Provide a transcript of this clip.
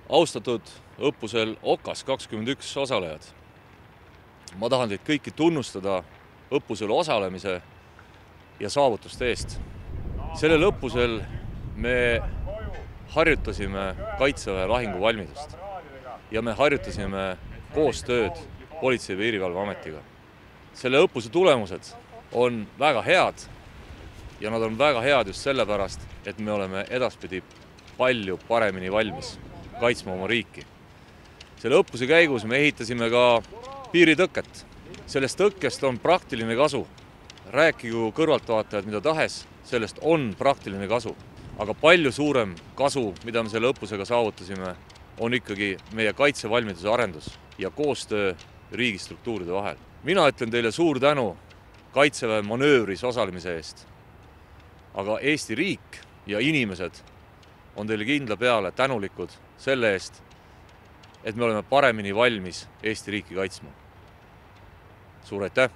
Austatud õppusel OKAS 21 osalejad, ma tahan teid kõiki tunnustada õppusel osalemise ja saavutuste eest. Sellel õppusel me harjutasime Kaitseväe lahinguvalmidust ja me harjutasime koostööd Politsei- ja Piirivalveametiga. Selle õppuse tulemused on väga head ja nad on väga head just sellepärast, et me oleme edaspidi palju paremini valmis kaitsma oma riiki. Selle õppuse käigus me ehitasime ka piiritõket. Sellest tõkkest on praktiline kasu. Rääkigu kõrvaltvaatajad mida tahes, sellest on praktiline kasu. Aga palju suurem kasu, mida me selle õppusega saavutasime, on ikkagi meie kaitsevalmiduse arendus ja koostöö riigistruktuuride vahel. Mina ütlen teile suur tänu Kaitseväe manöövris osalemise eest. Aga Eesti riik ja inimesed on teile kindla peale tänulikud selle eest, et me oleme paremini valmis Eesti riiki kaitsma. Suur aitäh!